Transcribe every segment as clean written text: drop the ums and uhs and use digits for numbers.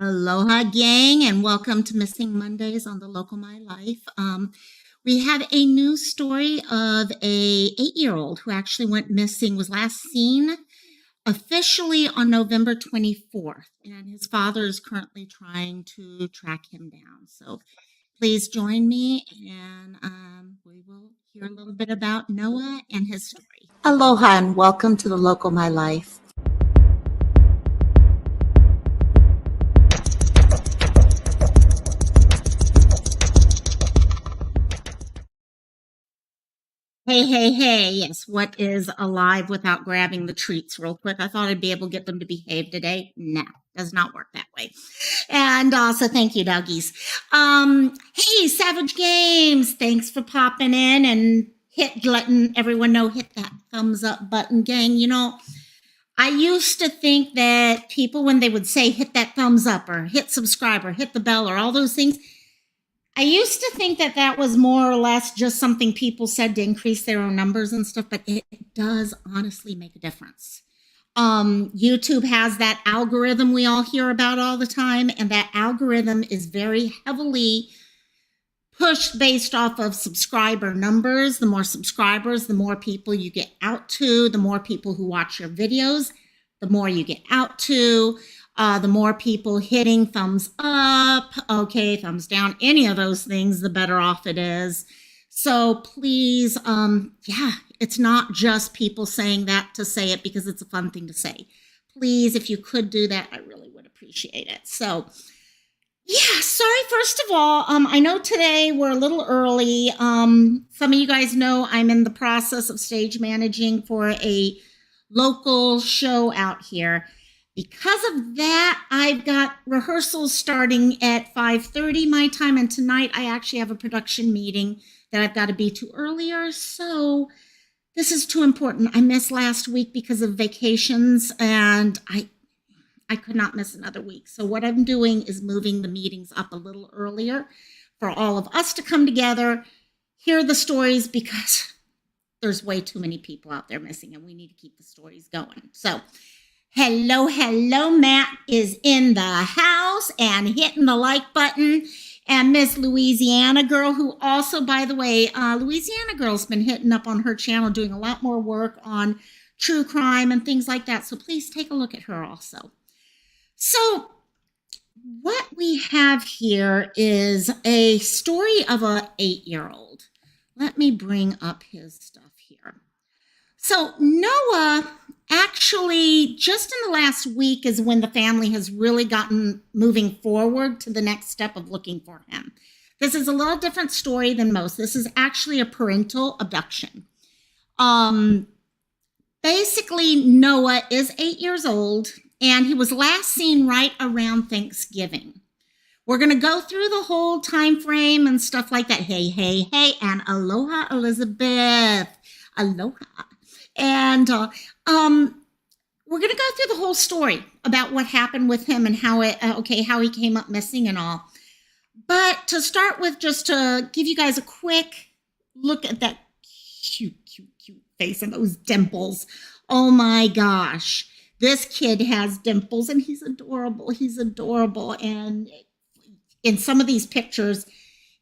Aloha, gang, and welcome to Missing Mondays on the Local My Life. We have a new story of a 8-year-old who actually went missing, was last seen officially on November 24th, and his father is currently trying to track him down. So please join me, and we will hear a little bit about Noah and his story. Aloha, and welcome to the Local My Life. Hey, yes, what is alive without grabbing the treats real quick? I thought I'd be able to get them to behave today. No, does not work that way. And also, thank you, doggies. Hey, Savage Games, thanks for popping in and letting everyone know, hit that thumbs up button, gang. You know, I used to think that people, when they would say hit that thumbs up or hit subscribe or hit the bell or all those things, I used to think that that was more or less just something people said to increase their own numbers and stuff, but it does honestly make a difference. YouTube has that algorithm we all hear about all the time, and that algorithm is very heavily pushed based off of subscriber numbers. The more subscribers, the more people you get out to, the more people who watch your videos, the more you get out to. The more people hitting thumbs up, okay, thumbs down, any of those things, the better off it is. So please, it's not just people saying that to say it because it's a fun thing to say. Please, if you could do that, I really would appreciate it. So, yeah, sorry, first of all, I know today we're a little early. Some of you guys know I'm in the process of stage managing for a local show out here. Because of that, I've got rehearsals starting at 5:30 my time, and tonight I actually have a production meeting that I've got to be to earlier, so this is too important. I missed last week because of vacations, and I could not miss another week. So what I'm doing is moving the meetings up a little earlier for all of us to come together, hear the stories, because there's way too many people out there missing, and we need to keep the stories going. So hello, Matt is in the house and hitting the like button. And Miss Louisiana Girl, who also, by the way, Louisiana Girl's been hitting up on her channel, doing a lot more work on true crime and things like that. So please take a look at her also. So what we have here is a story of an 8-year-old. Let me bring up his stuff here. So Noah, actually, just in the last week is when the family has really gotten moving forward to the next step of looking for him. This is a little different story than most. This is actually a parental abduction. Basically, Noah is 8 years old, and he was last seen right around Thanksgiving. We're going to go through the whole time frame and stuff like that. Hey, and aloha, Elizabeth. Aloha. And we're going to go through the whole story about what happened with him and how he came up missing and all. But to start with, just to give you guys a quick look at that cute face and those dimples. Oh my gosh. This kid has dimples and he's adorable. And in some of these pictures,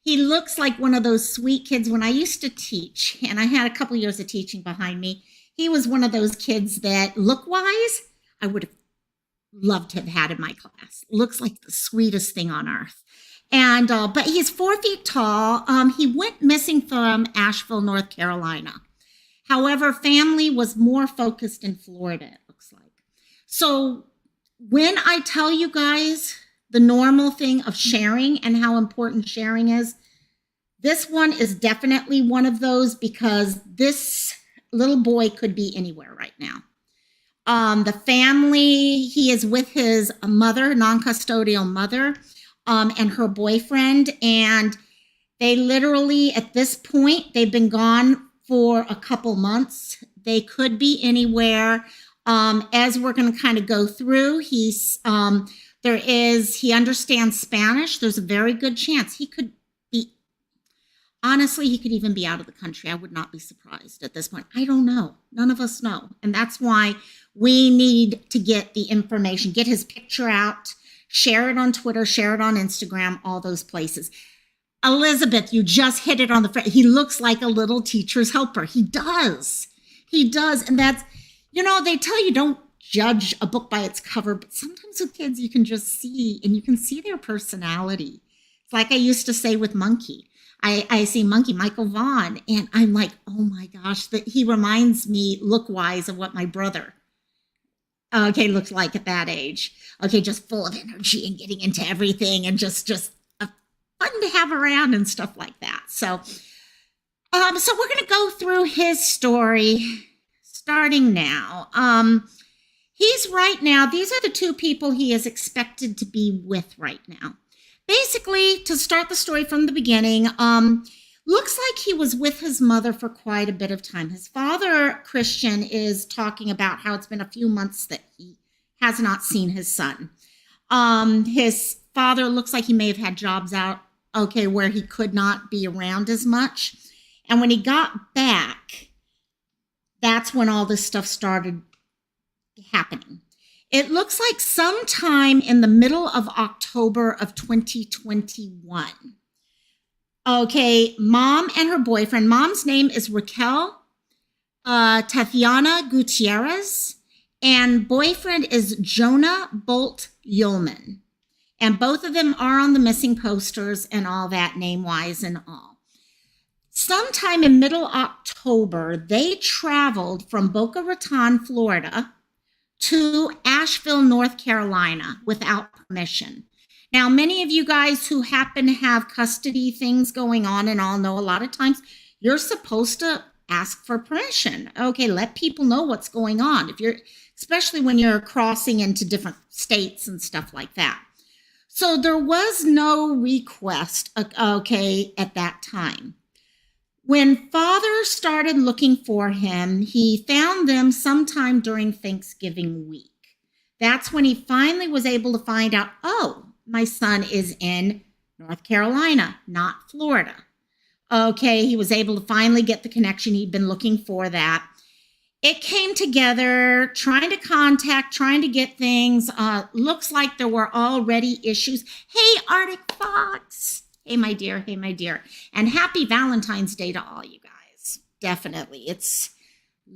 he looks like one of those sweet kids. When I used to teach, and I had a couple years of teaching behind me, he was one of those kids that look-wise, I would have loved to have had in my class. Looks like the sweetest thing on earth. And but he's 4 feet tall. He went missing from Asheville, North Carolina. However, family was more focused in Florida, it looks like. So when I tell you guys the normal thing of sharing and how important sharing is, this one is definitely one of those, because this little boy could be anywhere right now. The family, he is with his mother, non-custodial mother, and her boyfriend. And they literally, at this point, they've been gone for a couple months. They could be anywhere. As we're going to kind of go through, he understands Spanish. There's a very good chance he could be, honestly, he could even be out of the country. I would not be surprised at this point. I don't know. None of us know. And that's why we need to get the information, get his picture out, Share it on Twitter, share it on Instagram, all those places. Elizabeth, you just hit it on the he looks like a little teacher's helper. He does. He does. And that's, they tell you don't judge a book by its cover, but sometimes with kids you can just see, and you can see their personality. It's like I used to say with Monkey. I see Monkey, Michael Vaughn, and I'm like, oh my gosh, that he reminds me look-wise of what my brother, looks like at that age. Just full of energy and getting into everything, and just fun to have around and stuff like that. So we're going to go through his story starting now. He's right now, these are the two people he is expected to be with right now. Basically, to start the story from the beginning, looks like he was with his mother for quite a bit of time. His father, Christian, is talking about how it's been a few months that he has not seen his son. His father looks like he may have had jobs out, where he could not be around as much. And when he got back, that's when all this stuff started happening. It looks like sometime in the middle of October of 2021. Mom and her boyfriend, mom's name is Raquel Tatiana Gutierrez, and boyfriend is Jonah Bolt Yulman. And both of them are on the missing posters and all that, name-wise and all. Sometime in middle October, they traveled from Boca Raton, Florida, to Asheville, North Carolina, without permission. Now, many of you guys who happen to have custody things going on and all know a lot of times you're supposed to ask for permission. Let people know what's going on, especially when you're crossing into different states and stuff like that. So there was no request, at that time. When father started looking for him, he found them sometime during Thanksgiving week. That's when he finally was able to find out, my son is in North Carolina, not Florida. He was able to finally get the connection. He'd been looking for that. It came together, trying to contact, trying to get things. Looks like there were already issues. Hey, Arctic Fox. Hey, my dear. Hey, my dear. And happy Valentine's Day to all you guys. Definitely.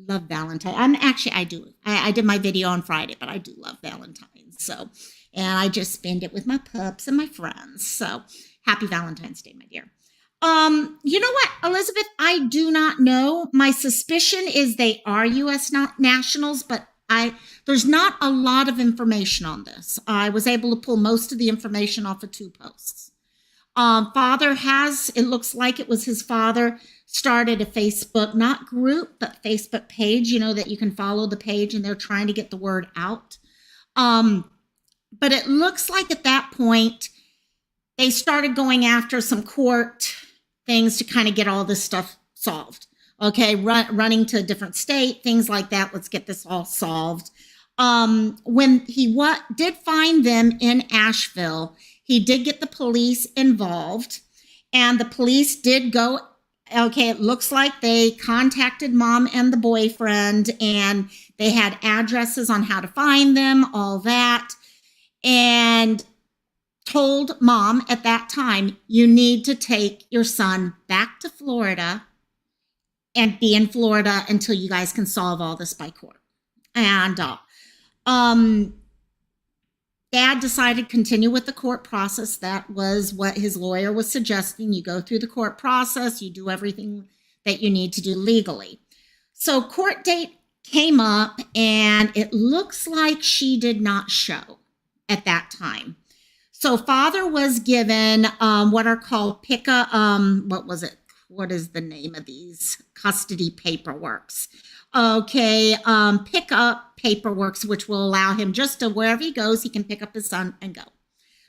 Love Valentine. I do. I did my video on Friday, but I do love Valentine's. So, and I just spend it with my pups and my friends. So happy Valentine's Day, my dear. You know what, Elizabeth? I do not know. My suspicion is they are U.S. nationals, but there's not a lot of information on this. I was able to pull most of the information off of 2 posts. Father it looks like it was his father, started a Facebook, not group, but Facebook page, that you can follow the page, and they're trying to get the word out. But it looks like at that point, they started going after some court things to kind of get all this stuff solved. Running to a different state, things like that. Let's get this all solved. When he did find them in Asheville, he did get the police involved, and the police did go. It looks like they contacted mom and the boyfriend, and they had addresses on how to find them, all that, and told mom at that time, you need to take your son back to Florida and be in Florida until you guys can solve all this by court. And Dad decided to continue with the court process. That was what his lawyer was suggesting. You go through the court process, you do everything that you need to do legally. So court date came up, and it looks like she did not show at that time. So father was given what are called what is the name of these custody paperworks? Pick up paperworks, which will allow him just to wherever he goes, he can pick up his son and go.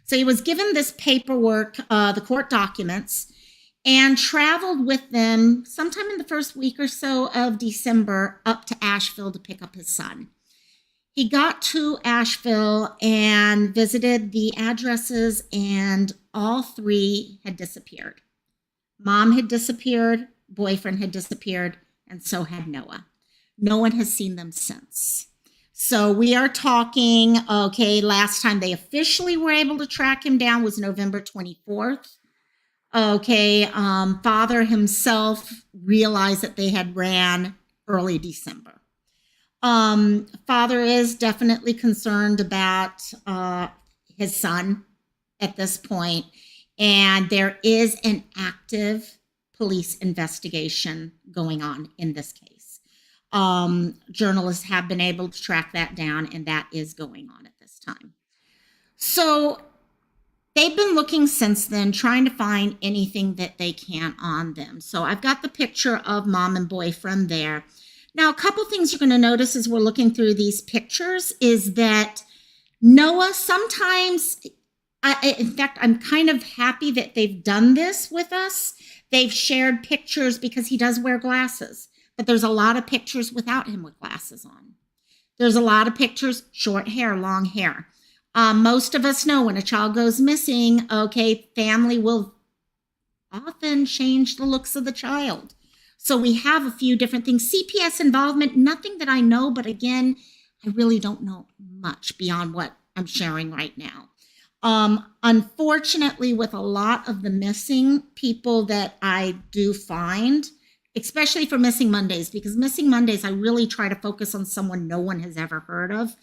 So he was given this paperwork, the court documents, and traveled with them sometime in the first week or so of December up to Asheville to pick up his son. He got to Asheville and visited the addresses, and all 3 had disappeared. Mom had disappeared, boyfriend had disappeared, and so had Noah. No one has seen them since. So we are talking, okay, last time they officially were able to track him down was November 24th. Okay, father himself realized that they had ran early December. Father is definitely concerned about his son at this point, and there is an active police investigation going on in this case. Journalists have been able to track that down, and that is going on at this time. So they've been looking since then, trying to find anything that they can on them. So I've got the picture of mom and boyfriend there. Now, a couple things you're going to notice as we're looking through these pictures is that Noah sometimes, in fact, I'm kind of happy that they've done this with us. They've shared pictures because he does wear glasses, but there's a lot of pictures without him with glasses on. There's a lot of pictures, short hair, long hair. Most of us know when a child goes missing, okay, family will often change the looks of the child. So we have a few different things. CPS involvement, nothing that I know, but again, I really don't know much beyond what I'm sharing right now. Unfortunately, with a lot of the missing people that I do find, especially for Missing Mondays, because Missing Mondays, I really try to focus on someone no one has ever heard of.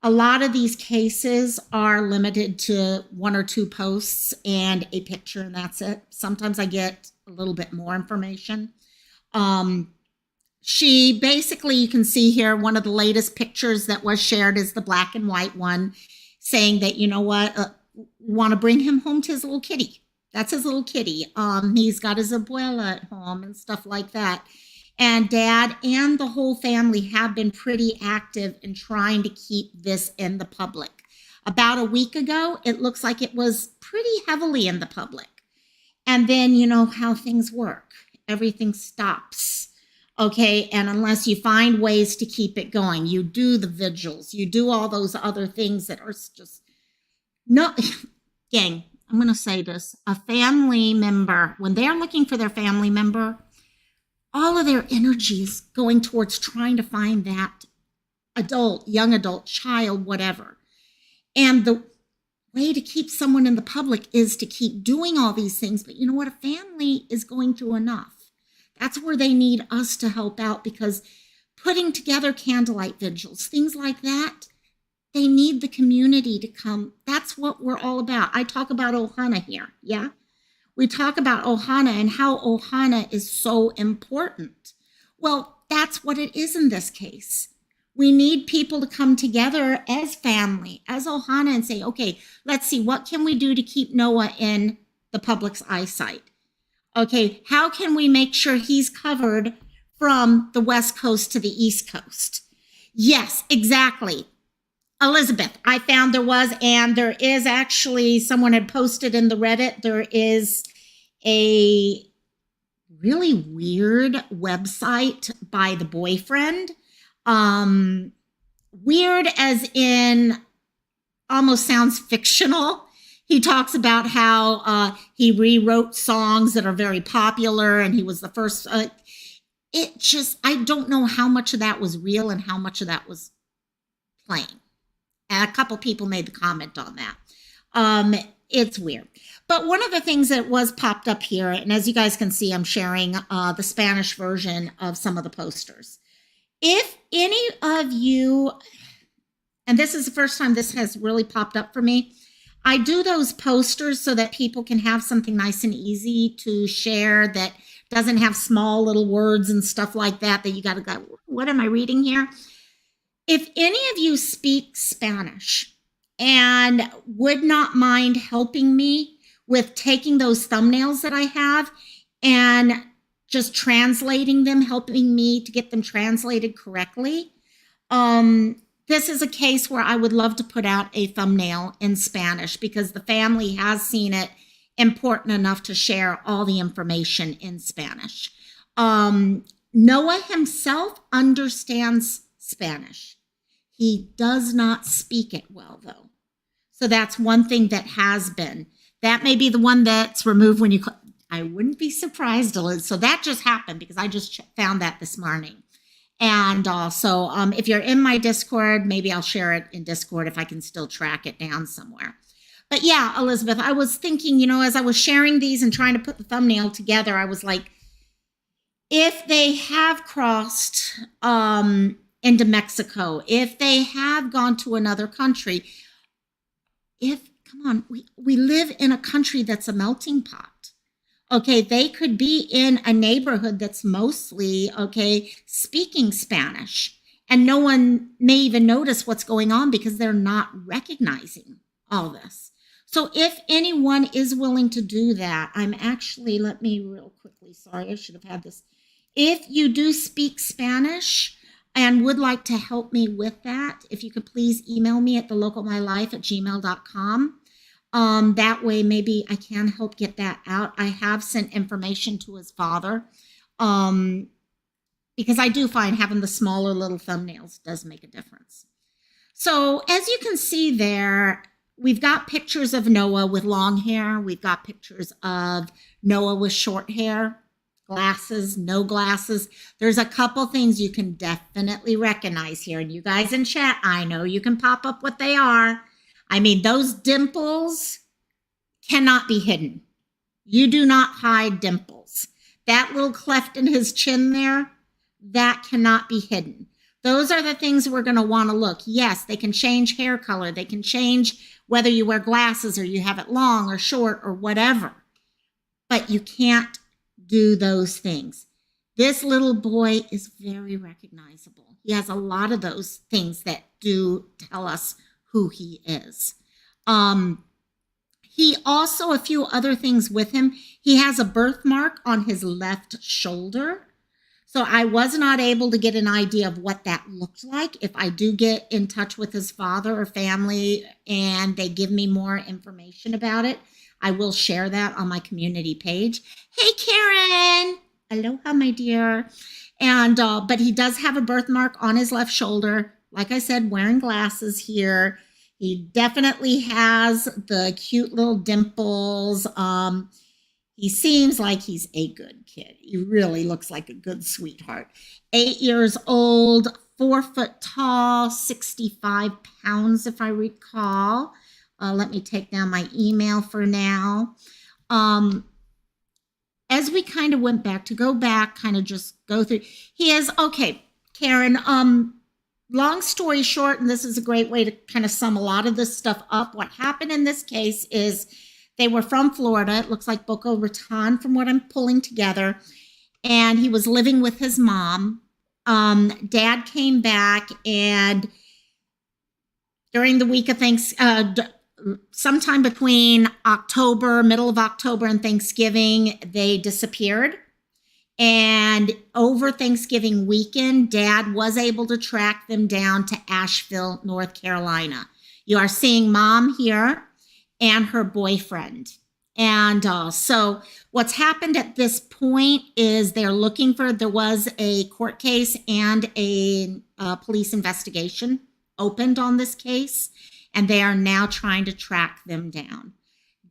A lot of these cases are limited to 1 or 2 posts and a picture, and that's it. Sometimes I get a little bit more information. She basically, you can see here, one of the latest pictures that was shared is the black and white one, saying that, you know what, want to bring him home to his little kitty. That's his little kitty. He's got his abuela at home and stuff like that. And dad and the whole family have been pretty active in trying to keep this in the public. About a week ago, it looks like it was pretty heavily in the public. And then you know how things work. Everything stops. Okay, and unless you find ways to keep it going, you do the vigils, you do all those other things that are just, no, gang, I'm going to say this. A family member, when they're looking for their family member, all of their energy is going towards trying to find that adult, young adult, child, whatever. And the way to keep someone in the public is to keep doing all these things. But you know what? A family is going through enough. That's where they need us to help out, because putting together candlelight vigils, things like that, they need the community to come. That's what we're all about. I talk about Ohana here, yeah? We talk about Ohana and how Ohana is so important. Well, that's what it is in this case. We need people to come together as family, as Ohana, and say, okay, let's see, what can we do to keep Noah in the public's eyesight? Okay, how can we make sure he's covered from the West Coast to the East Coast? Yes, exactly. Elizabeth, I found there was, and there is actually, someone had posted in the Reddit, there is a really weird website by the boyfriend. Weird as in almost sounds fictional. He talks about how he rewrote songs that are very popular, and he was the first. It just, I don't know how much of that was real and how much of that was playing. And a couple people made the comment on that. It's weird. But one of the things that was popped up here, and as you guys can see, I'm sharing the Spanish version of some of the posters. If any of you, and this is the first time this has really popped up for me, I do those posters so that people can have something nice and easy to share that doesn't have small little words and stuff like that you got to go, what am I reading here? If any of you speak Spanish and would not mind helping me with taking those thumbnails that I have and just translating them, helping me to get them translated correctly, this is a case where I would love to put out a thumbnail in Spanish, because the family has seen it important enough to share all the information in Spanish. Noah himself understands Spanish. He does not speak it well, though. So that's one thing that has been. That may be the one that's removed when you, I wouldn't be surprised. So that just happened because I just found that this morning. And also, if you're in my Discord, maybe I'll share it in Discord if I can still track it down somewhere. But yeah, Elizabeth, I was thinking, as I was sharing these and trying to put the thumbnail together, I was like, if they have crossed into Mexico, if they have gone to another country, come on, we live in a country that's a melting pot. Okay, they could be in a neighborhood that's mostly, speaking Spanish. And no one may even notice what's going on because they're not recognizing all this. So if anyone is willing to do that, let me real quickly, sorry, I should have had this. If you do speak Spanish and would like to help me with that, if you could please email me at thelocalmylife@gmail.com. That way, maybe I can help get that out. I have sent information to his father because I do find having the smaller little thumbnails does make a difference. So as you can see there, we've got pictures of Noah with long hair. We've got pictures of Noah with short hair, glasses, no glasses. There's a couple things you can definitely recognize here. And you guys in chat, I know you can pop up what they are. I mean, those dimples cannot be hidden. You do not hide dimples. That little cleft in his chin there, that cannot be hidden. Those are the things we're going to want to look. Yes, they can change hair color. They can change whether you wear glasses or you have it long or short or whatever. But you can't do those things. This little boy is very recognizable. He has a lot of those things that do tell us who he is. He also, a few other things with him. He has a birthmark on his left shoulder. So I was not able to get an idea of what that looked like. If I do get in touch with his father or family and they give me more information about it, I will share that on my community page. Hey, Karen. Aloha, my dear. And but he does have a birthmark on his left shoulder. Like I said, wearing glasses here. He definitely has the cute little dimples. He seems like he's a good kid. He really looks like a good sweetheart. 8 years old, 4 foot tall, 65 pounds, if I recall. Let me take down my email for now. As we kind of went back, kind of just go through. He is, okay, Karen, long story short, and this is a great way to kind of sum a lot of this stuff up. What happened in this case is they were from Florida. It looks like Boca Raton from what I'm pulling together. And he was living with his mom. Dad came back, and during the week of sometime between middle of October and Thanksgiving, they disappeared. And over Thanksgiving weekend, Dad was able to track them down to Asheville, North Carolina. You are seeing Mom here and her boyfriend. And so what's happened at this point is there was a court case and a police investigation opened on this case, and they are now trying to track them down.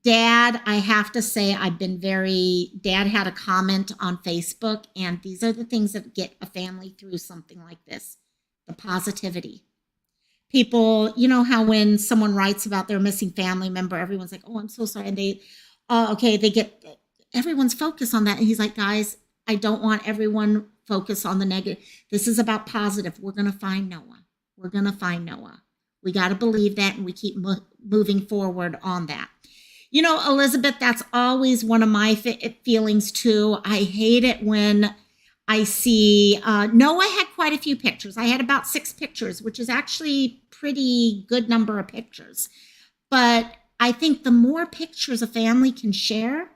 Dad, I have to say, Dad had a comment on Facebook, and these are the things that get a family through something like this. The positivity. People, you know how when someone writes about their missing family member, everyone's like, oh, I'm so sorry. And they get everyone's focus on that. And he's like, guys, I don't want everyone focused on the negative. This is about positive. We're going to find Noah. We got to believe that, and we keep moving forward on that. You know, Elizabeth, that's always one of my feelings too. I hate it when I see Noah had quite a few pictures. I had about 6 pictures, which is actually pretty good number of pictures. But I think the more pictures a family can share,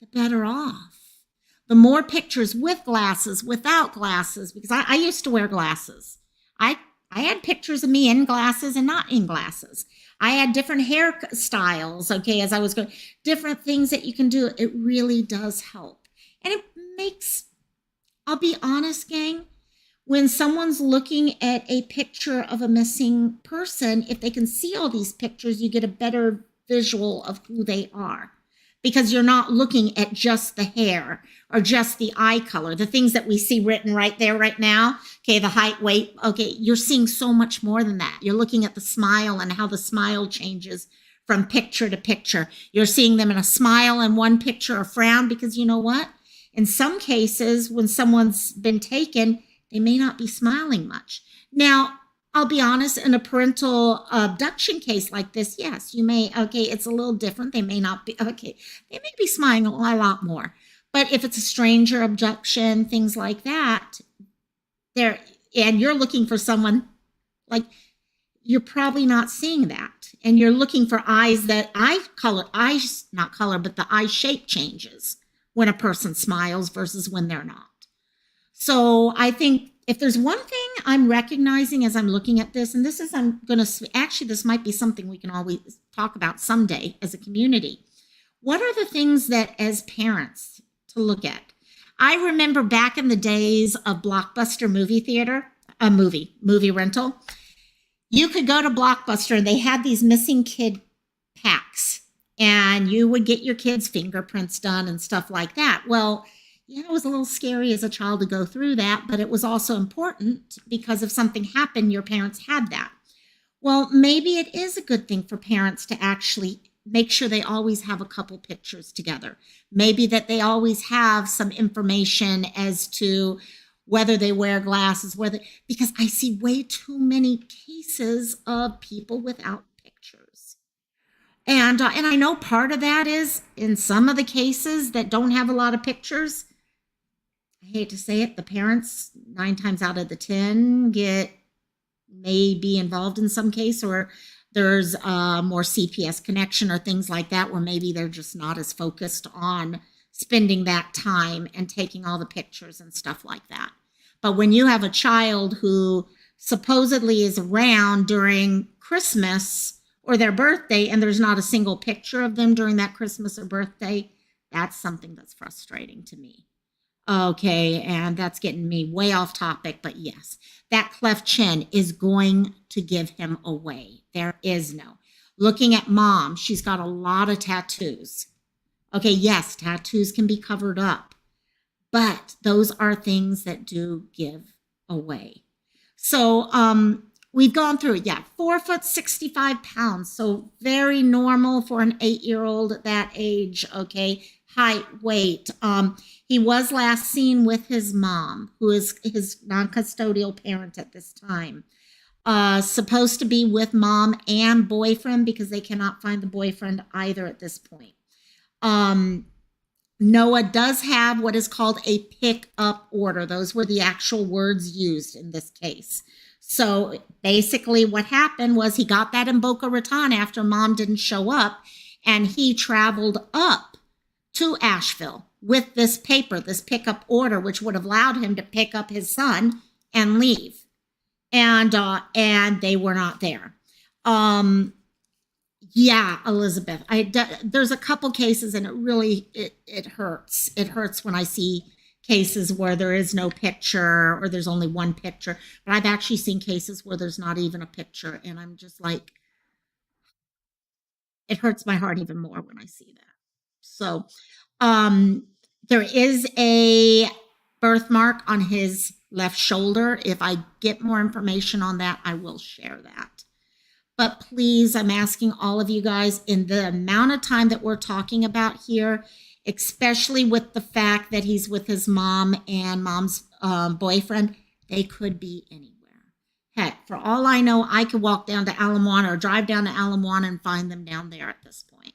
the better off. The more pictures with glasses, without glasses, because I used to wear glasses. I had pictures of me in glasses and not in glasses. I had different hairstyles, as I was going, different things that you can do. It really does help. And it makes, I'll be honest, gang, when someone's looking at a picture of a missing person, if they can see all these pictures, you get a better visual of who they are. because you're not looking at just the hair or just the eye color, the things that we see written right there, right now. Okay, the height, weight. Okay, you're seeing so much more than that. You're looking at the smile and how the smile changes from picture to picture. You're seeing them in a smile in one picture, a frown, because you know what? In some cases, when someone's been taken, they may not be smiling much. Now, I'll be honest, in a parental abduction case like this, yes, you may, okay, it's a little different. They may not be, okay, they may be smiling a lot more. But if it's a stranger abduction, things like that, there, and you're looking for someone, like, you're probably not seeing that. And you're looking for eyes that not color, but the eye shape changes when a person smiles versus when they're not. So I think if there's one thing I'm recognizing as I'm looking at this, and this is, this might be something we can always talk about someday as a community. What are the things that as parents to look at? I remember back in the days of Blockbuster movie theater, movie rental, you could go to Blockbuster and they had these missing kid packs and you would get your kids' fingerprints done and stuff like that. Well, yeah, it was a little scary as a child to go through that, but it was also important because if something happened, your parents had that. Well, maybe it is a good thing for parents to actually make sure they always have a couple pictures together. Maybe that they always have some information as to whether they wear glasses, because I see way too many cases of people without pictures. And I know part of that is in some of the cases that don't have a lot of pictures, I hate to say it, the parents 9 times out of the 10 may be involved in some case, or there's more CPS connection or things like that, where maybe they're just not as focused on spending that time and taking all the pictures and stuff like that. But when you have a child who supposedly is around during Christmas or their birthday and there's not a single picture of them during that Christmas or birthday, that's something that's frustrating to me. Okay, and that's getting me way off topic, but yes, that cleft chin is going to give him away. There is no. Looking at mom, she's got a lot of tattoos. Okay, yes, tattoos can be covered up, but those are things that do give away. So we've gone through it. Yeah, 4 foot, 65 pounds. So very normal for an 8-year-old at that age. Okay, height, weight. He was last seen with his mom, who is his non-custodial parent at this time. Supposed to be with mom and boyfriend because they cannot find the boyfriend either at this point. Noah does have what is called a pick-up order. Those were the actual words used in this case. So basically what happened was he got that in Boca Raton after mom didn't show up, and he traveled up to Asheville with this paper, this pickup order, which would have allowed him to pick up his son and leave. And they were not there. Yeah, Elizabeth, there's a couple cases, and it hurts. It hurts when I see cases where there is no picture or there's only one picture. But I've actually seen cases where there's not even a picture, and I'm just like, it hurts my heart even more when I see that. So there is a birthmark on his left shoulder. If I get more information on that, I will share that. But please, I'm asking all of you guys, in the amount of time that we're talking about here, especially with the fact that he's with his mom and mom's boyfriend, they could be anywhere. Heck, for all I know, I could walk down to Alamoana or drive down to Alamoana and find them down there at this point.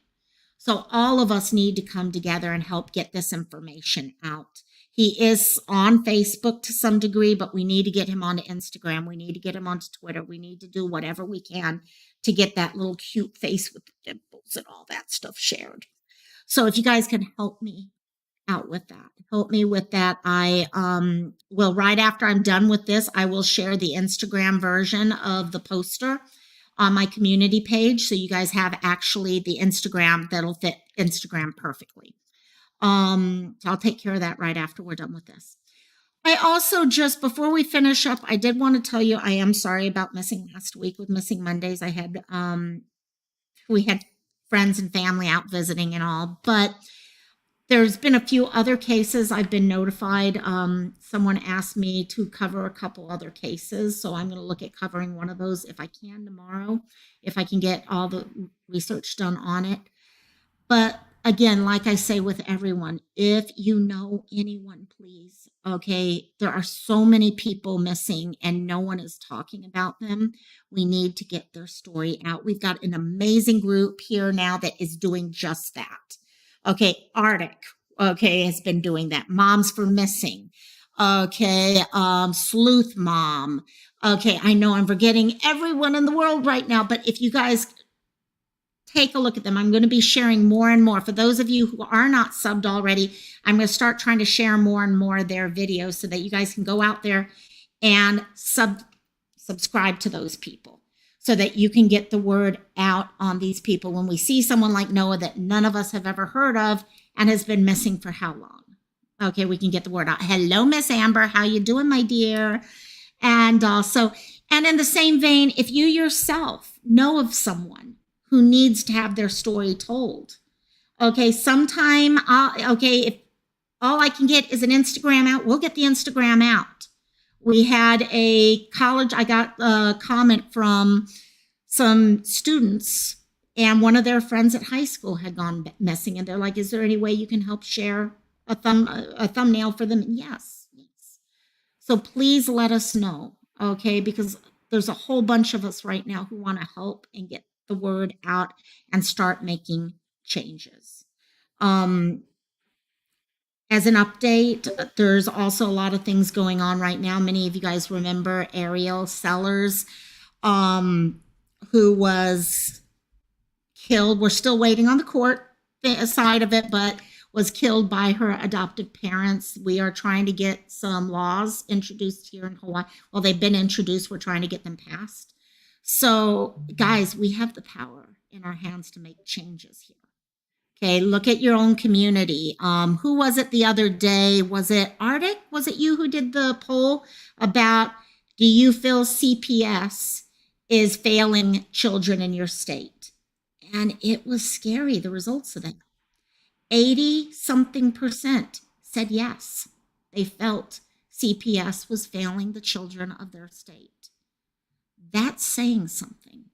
So all of us need to come together and help get this information out. He is on Facebook to some degree, but we need to get him onto Instagram. We need to get him onto Twitter. We need to do whatever we can to get that little cute face with the dimples and all that stuff shared. So if you guys can help me out with that, help me with that. I will, right after I'm done with this, I will share the Instagram version of the poster on my community page. So you guys have actually the Instagram that'll fit Instagram perfectly. I'll take care of that right after we're done with this. I also, just before we finish up, I did want to tell you, I am sorry about missing last week with Missing Mondays. We had friends and family out visiting and all. But there's been a few other cases I've been notified. Someone asked me to cover a couple other cases, so I'm going to look at covering one of those if I can tomorrow, if I can get all the research done on it. But again, like I say with everyone, if you know anyone, please, okay, there are so many people missing and no one is talking about them. We need to get their story out. We've got an amazing group here now that is doing just that. Okay, Arctic, okay, has been doing that. Moms for Missing. Okay, Sleuth Mom. Okay, I know I'm forgetting everyone in the world right now, but if you guys take a look at them, I'm going to be sharing more and more. For those of you who are not subbed already, I'm going to start trying to share more and more of their videos so that you guys can go out there and subscribe to those people, so that you can get the word out on these people. When we see someone like Noah that none of us have ever heard of and has been missing for how long? Okay, we can get the word out. Hello, Miss Amber. How you doing, my dear? And and in the same vein, if you yourself know of someone who needs to have their story told, okay, sometime, if all I can get is an Instagram out, we'll get the Instagram out. We had a college, I got a comment from some students, and one of their friends at high school had gone missing, and they're like, is there any way you can help share a thumbnail for them? And yes. So please let us know, okay, because there's a whole bunch of us right now who want to help and get the word out and start making changes. As an update, there's also a lot of things going on right now. Many of you guys remember Ariel Sellers, who was killed. We're still waiting on the court side of it, but was killed by her adoptive parents. We are trying to get some laws introduced here in Hawaii. Well, they've been introduced. We're trying to get them passed. So, guys, we have the power in our hands to make changes here. Okay, look at your own community. Who was it the other day? Was it Arctic? Was it you who did the poll about, do you feel CPS is failing children in your state? And it was scary, the results of that. 80-something% said yes. They felt CPS was failing the children of their state. That's saying something.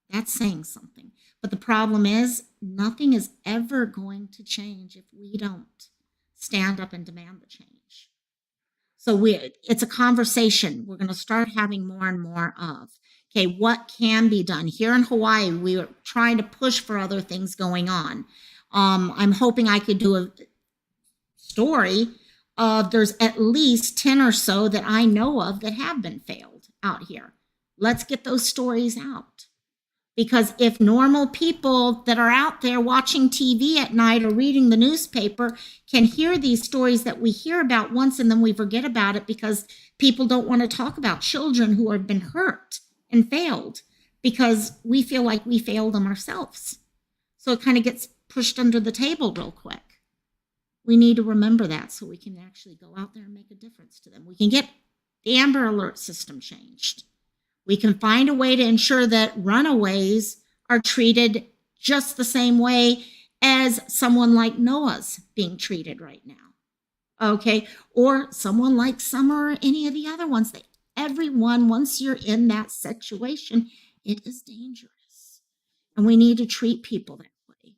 That's saying something. But the problem is, nothing is ever going to change if we don't stand up and demand the change. So it's a conversation we're going to start having more and more of. Okay, what can be done? Here in Hawaii, we are trying to push for other things going on. I'm hoping I could do a story of there's at least 10 or so that I know of that have been failed out here. Let's get those stories out. Because if normal people that are out there watching TV at night or reading the newspaper can hear these stories that we hear about once and then we forget about it because people don't want to talk about children who have been hurt and failed because we feel like we failed them ourselves. So it kind of gets pushed under the table real quick. We need to remember that so we can actually go out there and make a difference to them. We can get the Amber Alert system changed. We can find a way to ensure that runaways are treated just the same way as someone like Noah's being treated right now. Okay, or someone like Summer or any of the other ones. Everyone, once you're in that situation, it is dangerous. And we need to treat people that way.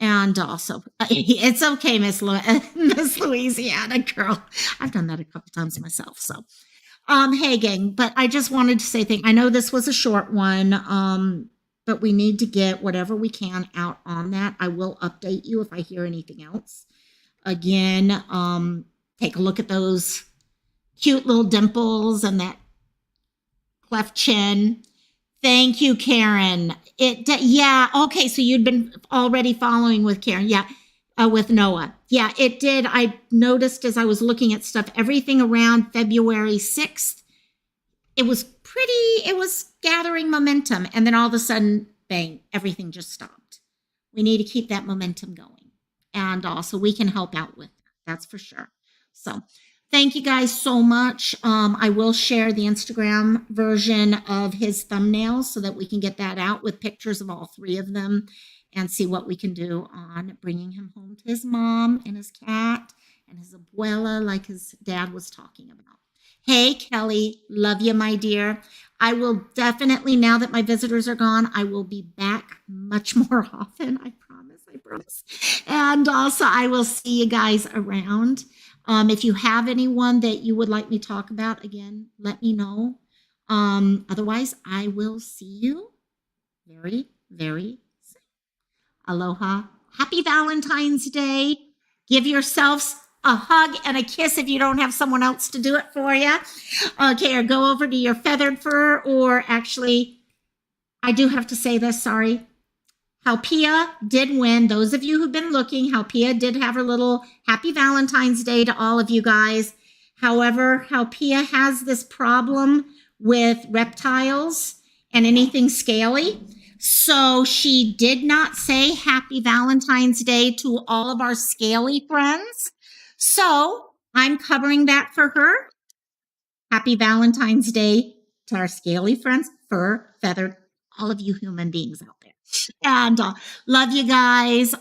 And also, it's okay, Miss Louisiana girl. I've done that a couple times myself, so. Hey, gang, but I just wanted to say thank you. I know this was a short one, but we need to get whatever we can out on that. I will update you if I hear anything else. Again, take a look at those cute little dimples and that cleft chin. Thank you, Karen. Yeah, okay, so you'd been already following with Karen. Yeah. With Noah. Yeah, it did. I noticed as I was looking at stuff, everything around February 6th, it was gathering momentum. And then all of a sudden, bang, everything just stopped. We need to keep that momentum going. And also we can help out with that. That's for sure. So thank you guys so much. I will share the Instagram version of his thumbnails so that we can get that out with pictures of all three of them and see what we can do on bringing him home to his mom and his cat and his abuela, like his dad was talking about. Hey, Kelly, love you, my dear. I will definitely, now that my visitors are gone, I will be back much more often. I promise, I promise. And also, I will see you guys around. If you have anyone that you would like me to talk about, again, let me know. Otherwise, I will see you very, very soon. Aloha. Happy Valentine's Day. Give yourselves a hug and a kiss if you don't have someone else to do it for you. Okay, or go over to your feathered fur, or actually, I do have to say this, sorry. Halpia did win. Those of you who've been looking, Halpia did have her little happy Valentine's Day to all of you guys. However, Halpia has this problem with reptiles and anything scaly. So she did not say happy Valentine's Day to all of our scaly friends. So I'm covering that for her. Happy Valentine's Day to our scaly friends, fur, feathered, all of you human beings out there. And love you guys.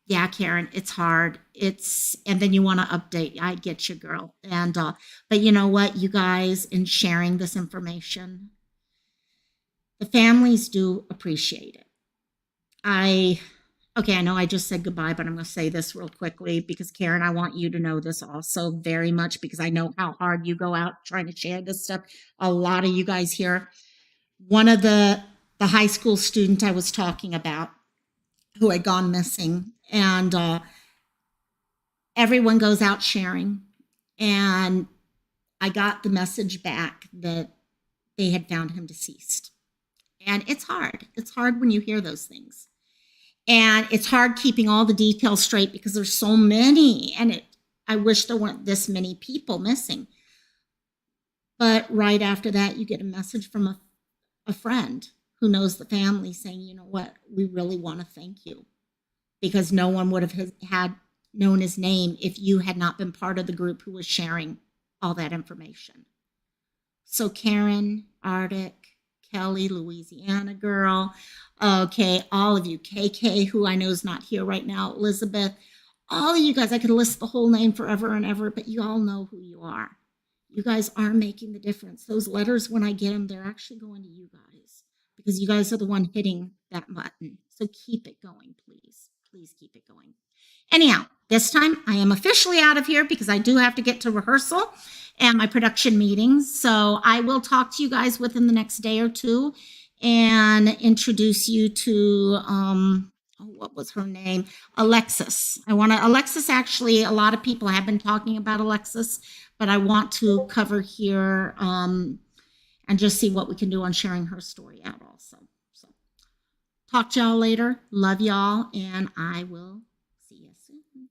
Yeah, Karen, it's hard. And then you want to update. I get you, girl. And but you know what, you guys, in sharing this information, the families do appreciate it. I know I just said goodbye, but I'm going to say this real quickly because Karen, I want you to know this also very much, because I know how hard you go out trying to share this stuff. A lot of you guys here. One of the high school student I was talking about who had gone missing, and everyone goes out sharing, and I got the message back that they had found him deceased. And it's hard. It's hard when you hear those things. And it's hard keeping all the details straight because there's so many. And I wish there weren't this many people missing. But right after that, you get a message from a friend who knows the family saying, you know what, we really want to thank you, because no one would have had known his name if you had not been part of the group who was sharing all that information. So Karen, Arctic, Kelly, Louisiana girl, okay, all of you, KK, who I know is not here right now, Elizabeth, all of you guys, I could list the whole name forever and ever, but you all know who you are. You guys are making the difference. Those letters, when I get them, they're actually going to you guys, because you guys are the one hitting that button. So keep it going, please. Please keep it going. Anyhow, this time I am officially out of here because I do have to get to rehearsal and my production meetings. So I will talk to you guys within the next day or two and introduce you to, what was her name? Alexis. Alexis, actually, a lot of people have been talking about Alexis, but I want to cover here and just see what we can do on sharing her story out also. So talk to y'all later. Love y'all, and I will see you soon.